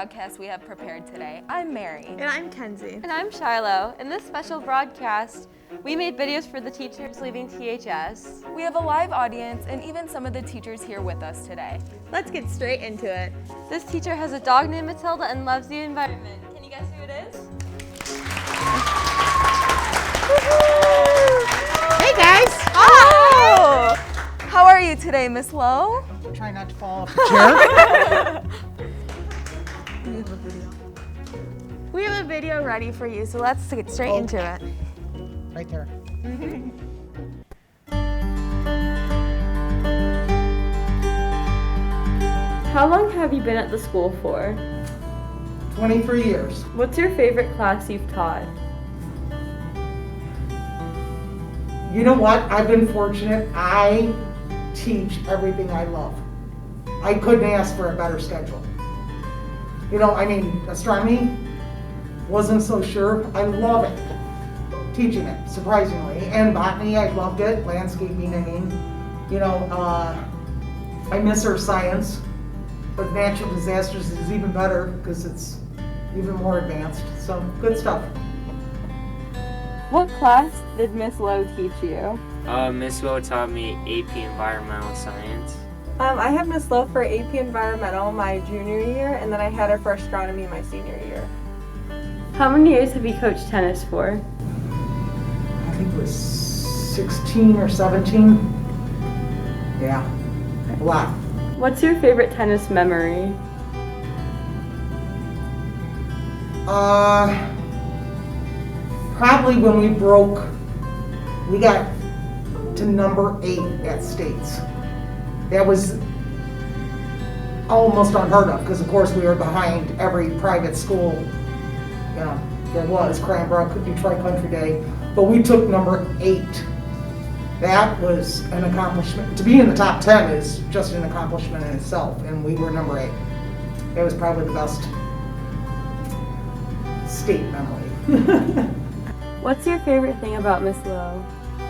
broadcast we have prepared today. I'm Mary. And I'm Kenzie. And I'm Shiloh. In this special broadcast, we made videos for the teachers leaving THS. We have a live audience and even some of the teachers here with us today. Let's get straight into it. This teacher has a dog named Matilda and loves the environment. Can you guess who it is? Hey guys! Oh! How are you today, Miss Lowe? Try not to fall off the chair. We have a video ready for you, so let's get straight into it. Right there. How long have you been at the school for? 23 years. What's your favorite class you've taught? You know what? I've been fortunate. I teach everything I love. I couldn't ask for a better schedule. You know, I mean, astronomy, wasn't so sure. I love it. Teaching it, surprisingly. And botany, I loved it. Landscaping, I mean. You know, I miss earth science. But natural disasters is even better because it's even more advanced. So, good stuff. What class did Miss Lowe teach you? Miss Lowe taught me AP Environmental Science. I had Miss Lowe for AP Environmental my junior year, and then I had her for Astronomy my senior year. How many years have you coached tennis for? I think it was 16 or 17. Yeah, a lot. What's your favorite tennis memory? Probably when we got to number 8 at States. That was almost unheard of because, of course, we were behind every private school, you know, there was, Cranbrook, Detroit Country Day, but we took number 8. That was an accomplishment. To be in the top 10 is just an accomplishment in itself, and we were number 8. That was probably the best state memory. What's your favorite thing about Miss Lowe?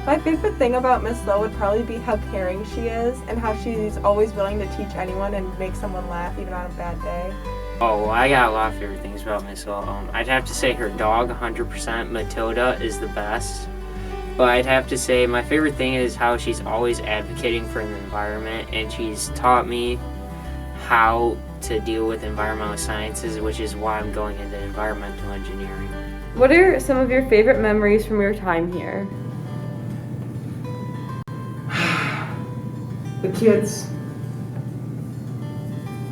My favorite thing about Miss Lowe would probably be how caring she is and how she's always willing to teach anyone and make someone laugh even on a bad day. Oh, well, I got a lot of favorite things about Miss Lowe. I'd have to say her dog, 100%, Matilda, is the best. But I'd have to say my favorite thing is how she's always advocating for the environment, and she's taught me how to deal with environmental sciences, which is why I'm going into environmental engineering. What are some of your favorite memories from your time here? The kids,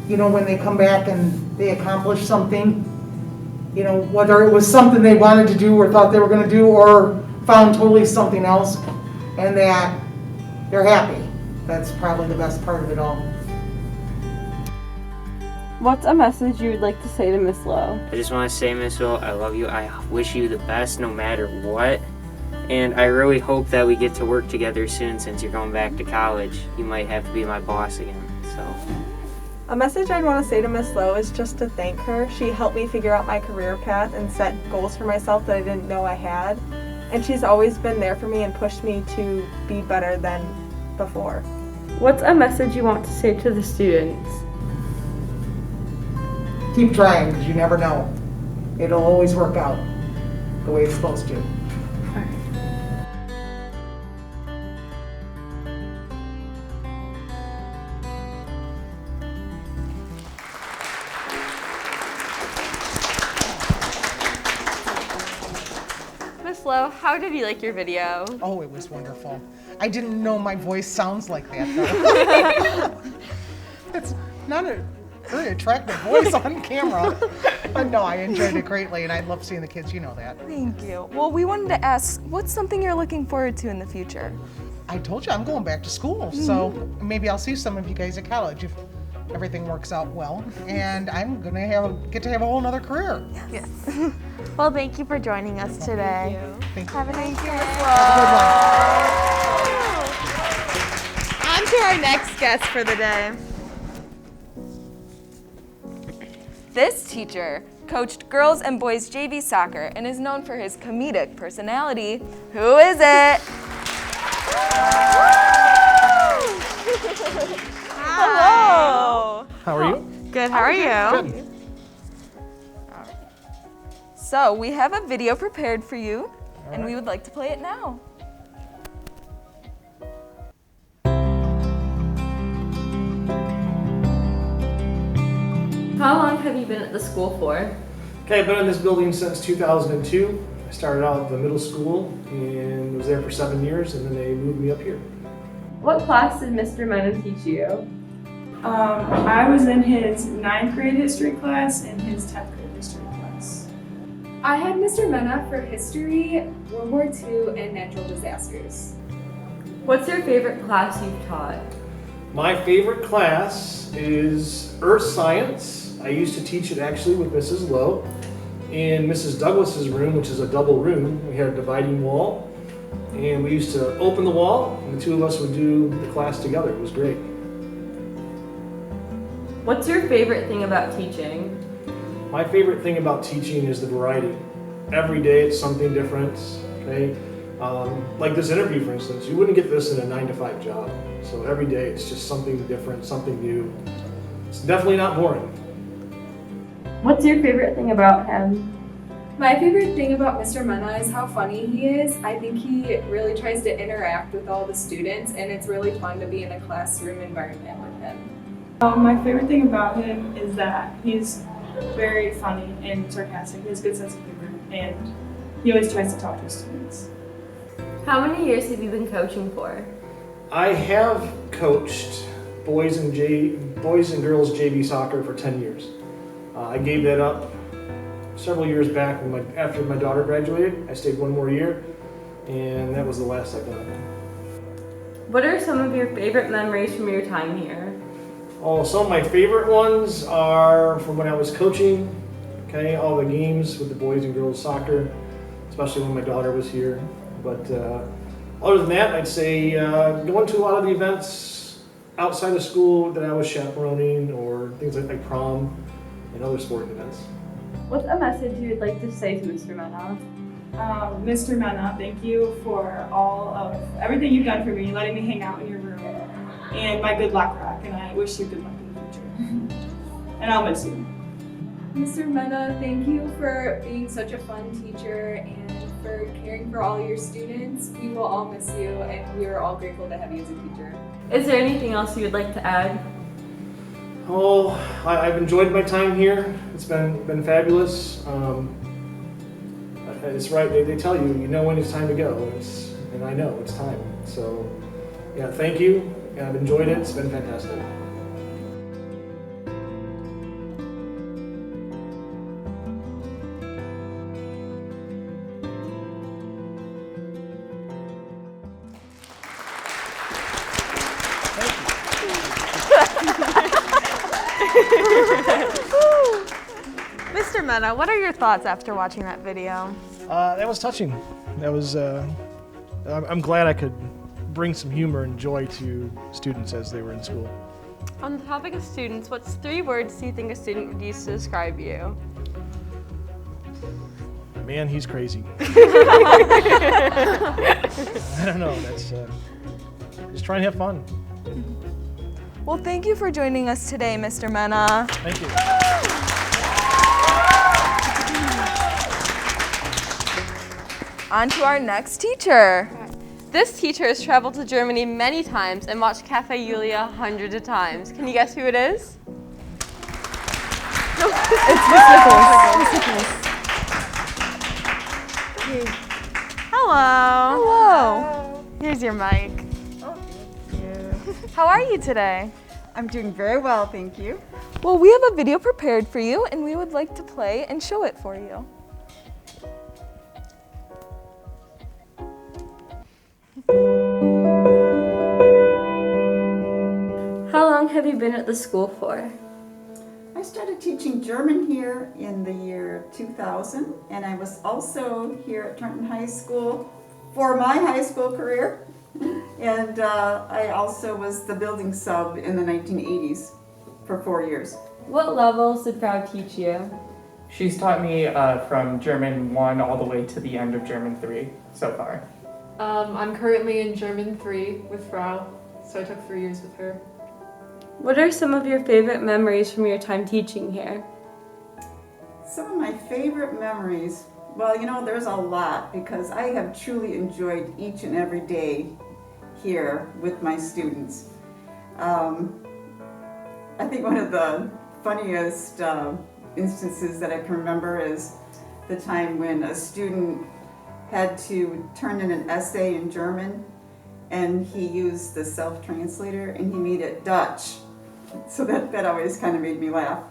you know, when they come back and they accomplish something, you know, whether it was something they wanted to do or thought they were going to do or found totally something else, and that they're happy. That's probably the best part of it all. What's a message you would like to say to Miss Lowe? I just want to say, Miss Lowe, I love you. I wish you the best no matter what. And I really hope that we get to work together soon since you're going back to college. You might have to be my boss again, so. A message I'd want to say to Miss Lowe is just to thank her. She helped me figure out my career path and set goals for myself that I didn't know I had. And she's always been there for me and pushed me to be better than before. What's a message you want to say to the students? Keep trying, because you never know. It'll always work out the way it's supposed to. Miss Lowe, how did you like your video? Oh, it was wonderful. I didn't know my voice sounds like that, though. It's not a very attractive voice on camera. But no, I enjoyed it greatly, and I love seeing the kids, you know that. Thank you. Well, we wanted to ask, what's something you're looking forward to in the future? I told you I'm going back to school, so maybe I'll see some of you guys at college if everything works out well. And I'm gonna get to have a whole nother career. Yes. Well, thank you for joining us today. Thank you. Have a nice day. Have On to our next guest for the day. This teacher coached girls and boys JV soccer and is known for his comedic personality. Who is it? Hello. How are you? Good, how are you? Good. So we have a video prepared for you, and we would like to play it now. How long have you been at the school for? Okay, I've been in this building since 2002. I started out at the middle school and was there for 7 years, and then they moved me up here. What class did Mr. Mena teach you? I was in his 9th grade history class and his 10th grade history class. I had Mr. Mena for history, World War II, and natural disasters. What's your favorite class you've taught? My favorite class is Earth Science. I used to teach it actually with Mrs. Lowe. In Mrs. Douglas's room, which is a double room, we had a dividing wall. And we used to open the wall, and the two of us would do the class together. It was great. What's your favorite thing about teaching? My favorite thing about teaching is the variety. Every day it's something different, okay? Like this interview, for instance, you wouldn't get this in a 9-to-5 job. So every day it's just something different, something new. It's definitely not boring. What's your favorite thing about him? My favorite thing about Mr. Mena is how funny he is. I think he really tries to interact with all the students, and it's really fun to be in a classroom environment with him. My favorite thing about him is that he's very funny and sarcastic. He has a good sense of humor, and he always tries to talk to his students. How many years have you been coaching for? I have coached boys and girls JV soccer for 10 years. I gave that up several years back after my daughter graduated. I stayed 1 more year, and that was the last I've done. What are some of your favorite memories from your time here? Oh, some of my favorite ones are from when I was coaching, okay, all the games with the boys and girls soccer, especially when my daughter was here. But other than that, I'd say going to a lot of the events outside of school that I was chaperoning, or things like prom and other sporting events. What's a message you would like to say to Mr. Mena? Mr. Mena, thank you for all of everything you've done for me, letting me hang out in your room, and my good luck rock, and I wish you good luck in the future. And I'll miss you. Mr. Mena, thank you for being such a fun teacher and for caring for all your students. We will all miss you, and we are all grateful to have you as a teacher. Is there anything else you would like to add? Oh, I've enjoyed my time here. It's been fabulous. It's right, they tell you, you know when it's time to go, and I know it's time. So, yeah, thank you, and I've enjoyed it. It's been fantastic. Mr. Mena, what are your thoughts after watching that video? That was touching. That was. I'm glad I could bring some humor and joy to students as they were in school. On the topic of students, what's 3 words do you think a student would use to describe you? Man, he's crazy. I don't know. That's just trying to have fun. Well, thank you for joining us today, Mr. Mena. Thank you. On to our next teacher. This teacher has traveled to Germany many times and watched Cafe Julia hundreds of times. Can you guess who it is? It's Miss Nichols. Hello. Hello. Here's your mic. Oh, thank you. How are you today? I'm doing very well, thank you. Well, we have a video prepared for you, and we would like to play and show it for you. How long have you been at the school for? I started teaching German here in the year 2000, and I was also here at Trenton High School for my high school career. And I also was the building sub in the 1980s for 4 years. What levels did Frau teach you? She's taught me from German 1 all the way to the end of German 3 so far. I'm currently in German 3 with Frau, so I took 3 years with her. What are some of your favorite memories from your time teaching here? Some of my favorite memories, well, you know, there's a lot because I have truly enjoyed each and every day here with my students. I think one of the funniest instances that I can remember is the time when a student had to turn in an essay in German and he used the self-translator and he made it Dutch. So that always kind of made me laugh.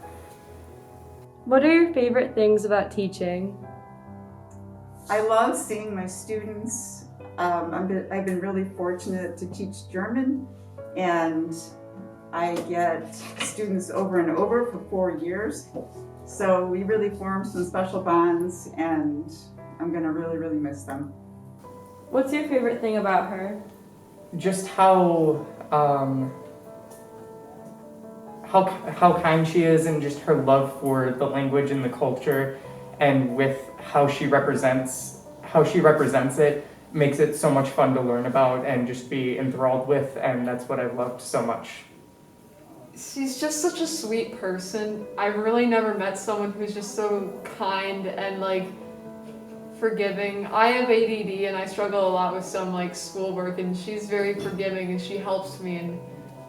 What are your favorite things about teaching? I love seeing my students. I've been really fortunate to teach German, and I get students over and over for 4 years. So we really formed some special bonds, and I'm gonna really, really miss them. What's your favorite thing about her? Just how kind she is, and just her love for the language and the culture, and with how she represents it, makes it so much fun to learn about and just be enthralled with, and that's what I've loved so much. She's just such a sweet person. I've really never met someone who's just so kind and like forgiving. I have ADD and I struggle a lot with some like schoolwork, and she's very forgiving and she helps me, and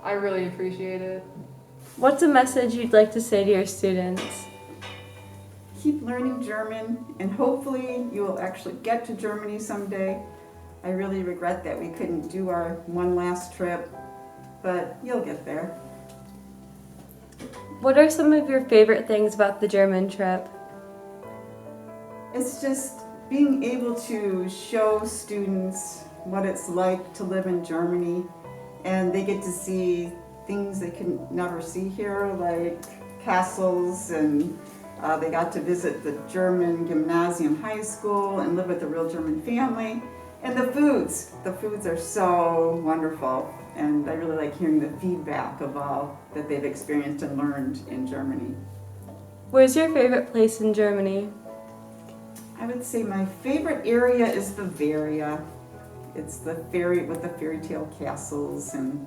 I really appreciate it. What's a message you'd like to say to your students? Keep learning German, and hopefully you will actually get to Germany someday. I really regret that we couldn't do our one last trip, but you'll get there. What are some of your favorite things about the German trip? It's just being able to show students what it's like to live in Germany, and they get to see things they can never see here, like castles, and they got to visit the German gymnasium high school and live with a real German family. And the foods are so wonderful, and I really like hearing the feedback of all that they've experienced and learned in Germany. Where's your favorite place in Germany? I would say my favorite area is Bavaria. It's the fairy with the fairy tale castles, and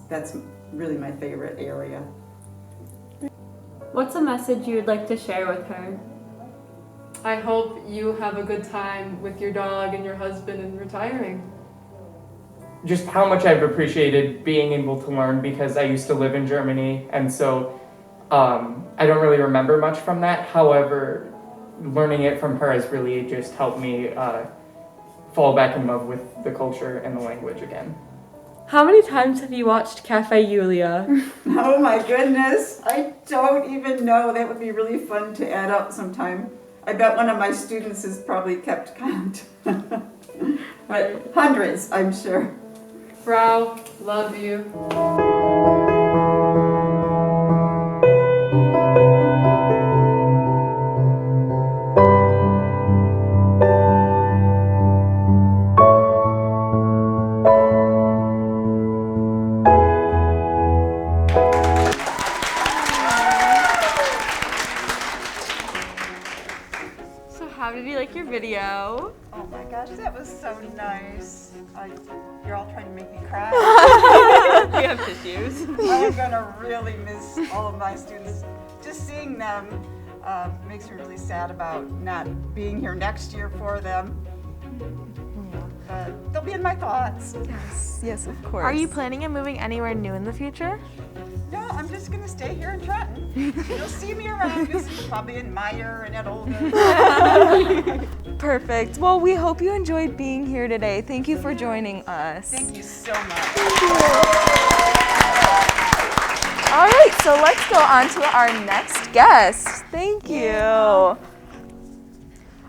that's really my favorite area. What's a message you would like to share with her? I hope you have a good time with your dog and your husband and retiring. Just how much I've appreciated being able to learn, because I used to live in Germany, and so I don't really remember much from that. However, learning it from her has really just helped me fall back in love with the culture and the language again. How many times have you watched Cafe Julia? Oh my goodness, I don't even know. That would be really fun to add up sometime. I bet one of my students has probably kept count. But hundreds, I'm sure. Frau, love you. How did you like your video? Oh my gosh, that was so nice. You're all trying to make me cry. We have tissues. I'm gonna really miss all of my students. Just seeing them makes me really sad about not being here next year for them. But they'll be in my thoughts. Yes, of course. Are you planning on moving anywhere new in the future? No, I'm just gonna stay here in Trenton. You'll see me around, probably in Meyer and at Olga. Perfect. Well, we hope you enjoyed being here today. Thank you for joining us. Thank you so much. All right, so let's go on to our next guest. Thank you.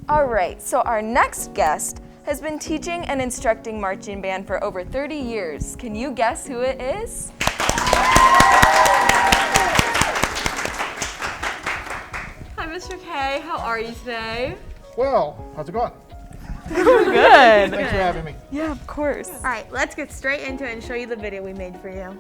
All right, so our next guest has been teaching and instructing marching band for over 30 years. Can you guess who it is? Hi, Mr. K. How are you today? Well, how's it going? Good. Thanks for having me. Yeah, of course. All right, let's get straight into it and show you the video we made for you.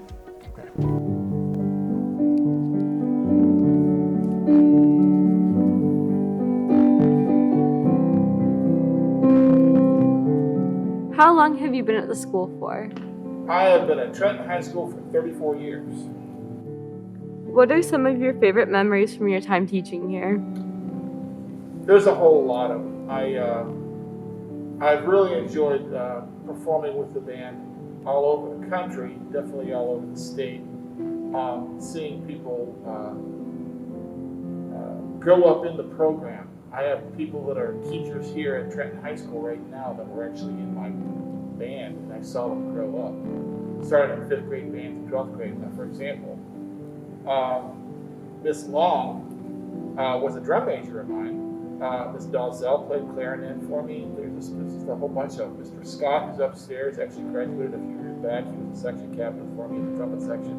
How long have you been at the school for? I have been at Trenton High School for 34 years. What are some of your favorite memories from your time teaching here? There's a whole lot of them. I've really enjoyed performing with the band all over the country, definitely all over the state. Seeing people grow up in the program. I have people that are teachers here at Trenton High School right now that were actually in my band, and I saw them grow up. Started in 5th grade band to 12th grade. Now, for example, Miss Long was a drum major of mine. Miss Dalzell played clarinet for me. There's just a whole bunch of them. Mr. Scott, who's upstairs, actually graduated a few years back. He was a section captain for me in the trumpet section.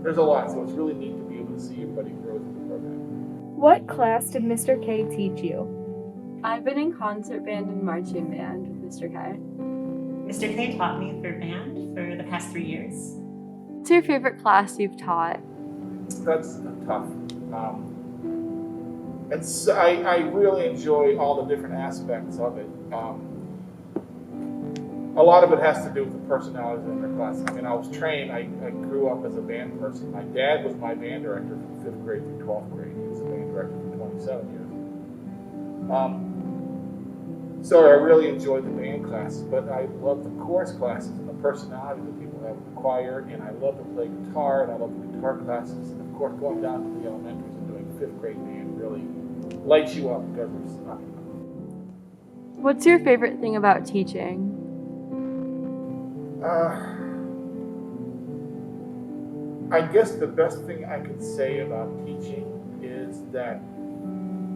There's a lot, so it's really neat to be able to see everybody grow through the program. What class did Mr. K teach you? I've been in concert band and marching band with Mr. K. Mr. K taught me for band for the past 3 years. What's your favorite class you've taught? That's tough. I really enjoy all the different aspects of it. A lot of it has to do with the personalities in their class. I mean, I was trained, I grew up as a band person. My dad was my band director from 5th grade through 12th grade. He was a band director for 27 years. So I really enjoyed the band classes, but I love the chorus classes and the personality that people have in the choir, and I love to play guitar, and I love the guitar classes. And of course, going down to the elementaries and doing 5th grade band really lights you up because there's nothing. What's your favorite thing about teaching? I guess the best thing I could say about teaching is that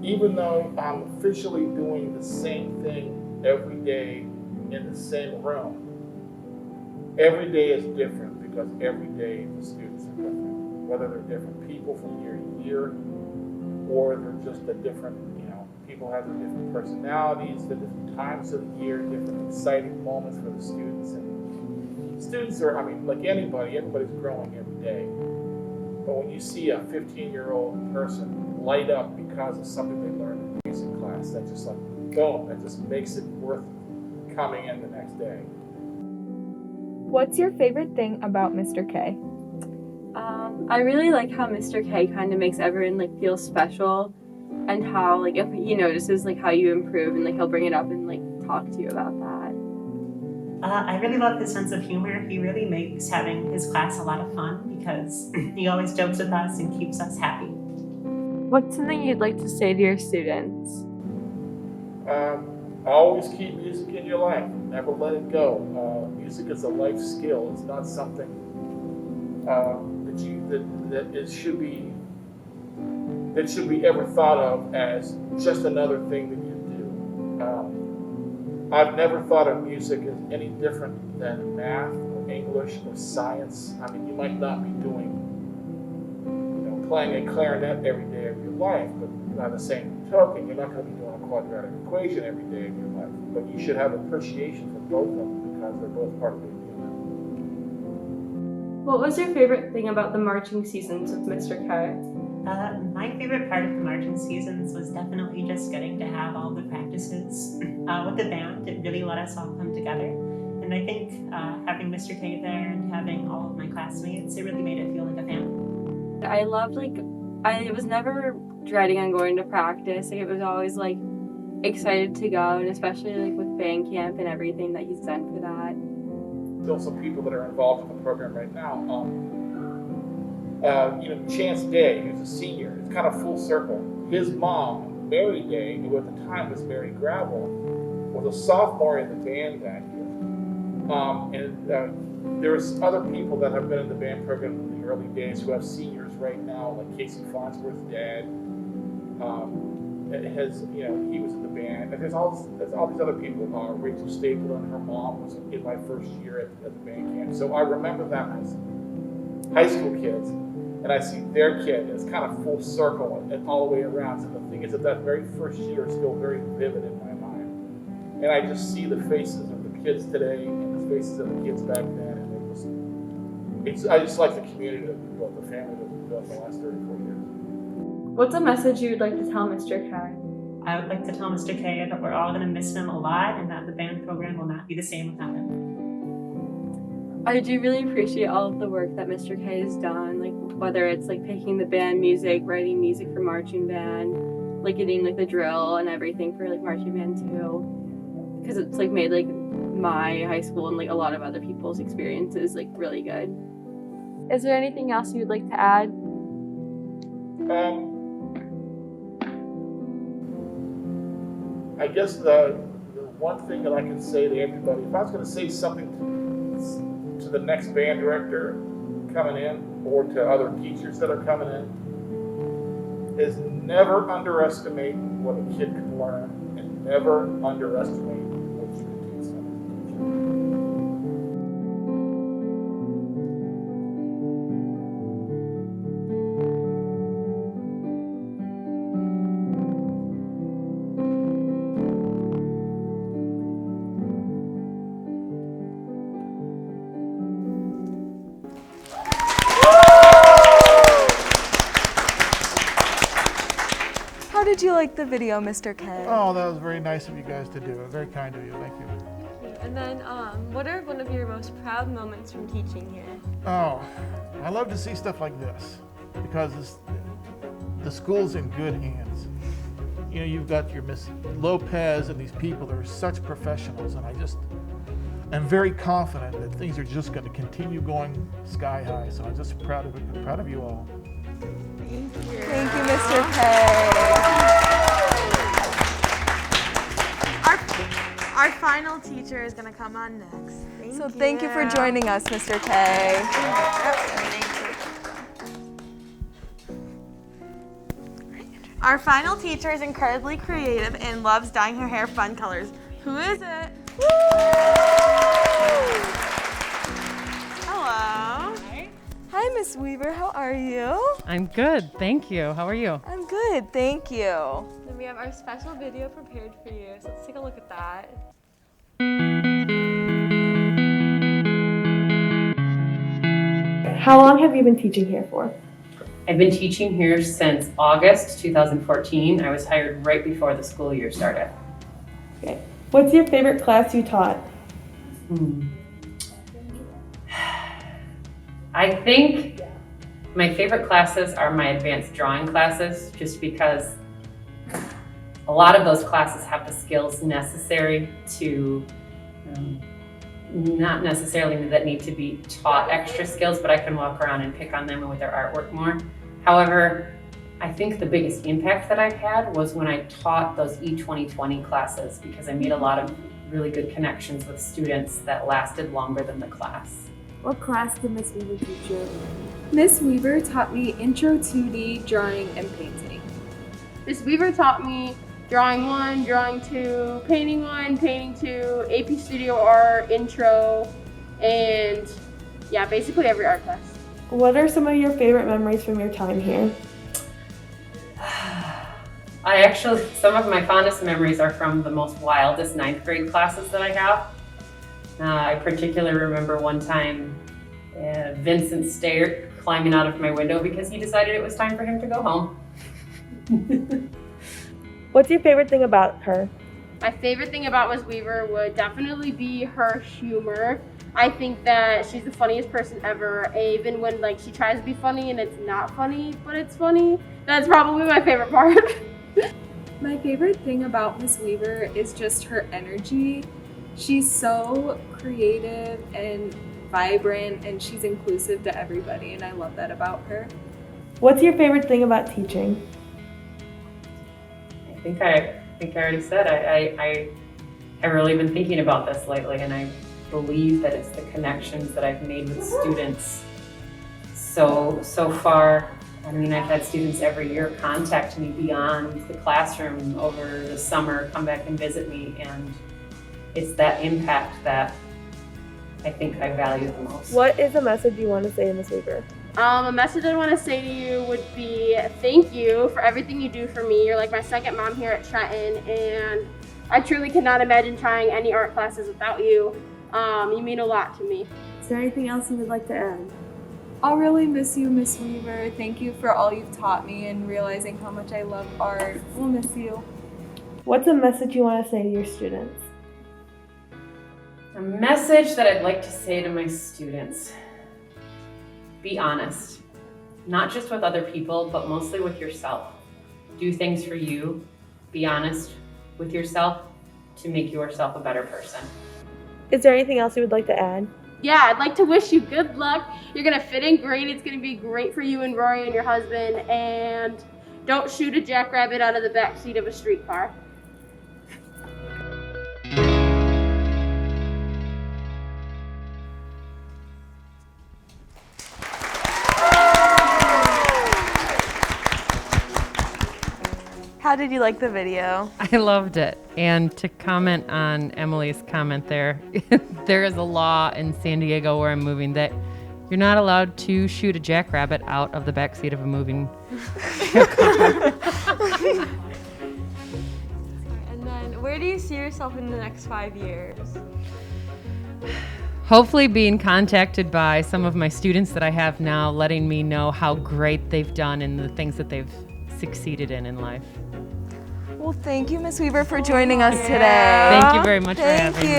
even though I'm officially doing the same thing every day in the same room, every day is different because every day the students are different. Whether they're different people from year to year, or they're just a different, people have their different personalities, the different times of the year, different exciting moments for the students. And students are, like anybody, everybody's growing every day. But when you see a 15-year-old person light up because of something they learned in music class, that's just like, boom, that just makes it worth coming in the next day. What's your favorite thing about Mr. K? I really like how Mr. K kind of makes everyone feel special, and how if he notices how you improve, and he'll bring it up and talk to you about that. I really love his sense of humor. He really makes having his class a lot of fun because he always jokes with us and keeps us happy. What's something you'd like to say to your students? Always keep music in your life. Never let it go. Music is a life skill. It's not something that should be ever thought of as just another thing that you do. I've never thought of music as any different than math or English or science. You might not be doing, playing a clarinet every day of your life, but by the same token, you're not going to be doing a quadratic equation every day of your life. But you should have appreciation for both of them because they're both part of the human. What was your favorite thing about the marching seasons with Mr. K? My favorite part of the marching seasons was definitely just getting to have all the practices with the band. It really let us all come together. And I think having Mr. K there and having all of my classmates, it really made it feel like a family. I loved, I was never dreading on going to practice. It was always, excited to go, and especially, with band camp and everything that he's done for that. Still some people that are involved in the program right now. Chance Day, who's a senior, it's kind of full circle. His mom, Mary Day, who at the time was Mary Gravel, was a sophomore in the band that year. There's other people that have been in the band program in the early days who have seniors right now, like Casey Farnsworth's dad. He was in the band. And there's all these other people. Rachel Stapleton, her mom was in my first year at the band camp. So I remember them as high school kids, and I see their kid as kind of full circle and all the way around. So the thing is that very first year is still very vivid in my mind. And I just see the faces of the kids today and the faces of the kids back then, and I just like the community that we built, the family that we built in the last 34 years. What's a message you would like to tell Mr. K? I would like to tell Mr. K that we're all going to miss him a lot and that the band program will not be the same without him. I do really appreciate all of the work that Mr. K has done, like whether it's like picking the band music, writing music for marching band, like getting like the drill and everything for like marching band too, because it's like made like my high school and like a lot of other people's experiences like really good. Is there anything else you'd like to add? I guess the one thing that I can say to everybody, if I was going to say something to the next band director coming in or to other teachers that are coming in, is never underestimate what a kid can learn and never underestimate what you can teach them. How did you like the video, Mr. K? Oh, that was very nice of you guys to do. Very kind of you. Thank you. And then, what are one of your most proud moments from teaching here? Oh, I love to see stuff like this because the school's in good hands. You know, you've got your Miss Lopez and these people that are such professionals, and I just am very confident that things are just going to continue going sky high. So I'm just proud of you all. Thank you, Mr. K. Our final teacher is going to come on next. Thank you for joining us, Mr. K. Our final teacher is incredibly creative and loves dyeing her hair fun colors. Who is it? Hello. Hi, Miss Weaver. How are you? I'm good, thank you. How are you? I'm good, thank you. Then we have our special video prepared for you, so let's take a look at that. How long have you been teaching here for? I've been teaching here since August 2014. I was hired right before the school year started. Okay. What's your favorite class you taught? I think my favorite classes are my advanced drawing classes, just because a lot of those classes have the skills necessary to, not necessarily that need to be taught extra skills, but I can walk around and pick on them with their artwork more. However, I think the biggest impact that I've had was when I taught those E2020 classes, because I made a lot of really good connections with students that lasted longer than the class. What class did Miss Weaver teach you? Miss Weaver taught me Intro 2D drawing and painting. Miss Weaver taught me Drawing 1, Drawing 2, Painting 1, Painting 2, AP Studio Art, Intro, and yeah, basically every art class. What are some of your favorite memories from your time here? Some of my fondest memories are from the most wildest 9th grade classes that I have. I particularly remember one time Vincent Stayert climbing out of my window because he decided it was time for him to go home. What's your favorite thing about her? My favorite thing about Miss Weaver would definitely be her humor. I think that she's the funniest person ever, even when like she tries to be funny and it's not funny, but it's funny. That's probably my favorite part. My favorite thing about Miss Weaver is just her energy. She's so creative and vibrant, and she's inclusive to everybody, and I love that about her. What's your favorite thing about teaching? I think I already said I have really been thinking about this lately, and I believe that it's the connections that I've made with students so far. I mean, I've had students every year contact me beyond the classroom over the summer, come back and visit me, and it's that impact that I think I value the most. What is a message you want to say to Miss Weaver? A message I want to say to you would be thank you for everything you do for me. You're like my second mom here at Trenton, and I truly cannot imagine trying any art classes without you. You mean a lot to me. Is there anything else you would like to add? I'll really miss you, Miss Weaver. Thank you for all you've taught me and realizing how much I love art. We'll miss you. What's a message you want to say to your students? A message that I'd like to say to my students: be honest, not just with other people, but mostly with yourself. Do things for you, be honest with yourself to make yourself a better person. Is there anything else you would like to add? Yeah, I'd like to wish you good luck. You're gonna fit in great. It's gonna be great for you and Rory and your husband. And don't shoot a jackrabbit out of the back seat of a streetcar. How did you like the video? I loved it. And to comment on Emily's comment there, there is a law in San Diego where I'm moving that you're not allowed to shoot a jackrabbit out of the backseat of a moving car. And then, where do you see yourself in the next 5 years? Hopefully being contacted by some of my students that I have now, letting me know how great they've done and the things that they've succeeded in life. Well, thank you, Ms. Weaver, for joining us today. Thank you very much for having me.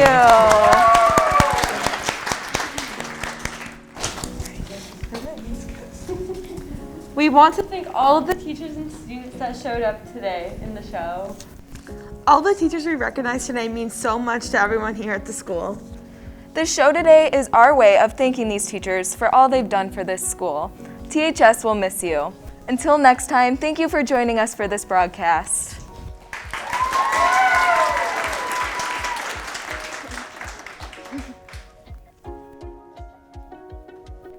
We want to thank all of the teachers and students that showed up today in the show. All the teachers we recognized today mean so much to everyone here at the school. The show today is our way of thanking these teachers for all they've done for this school. THS will miss you. Until next time, thank you for joining us for this broadcast.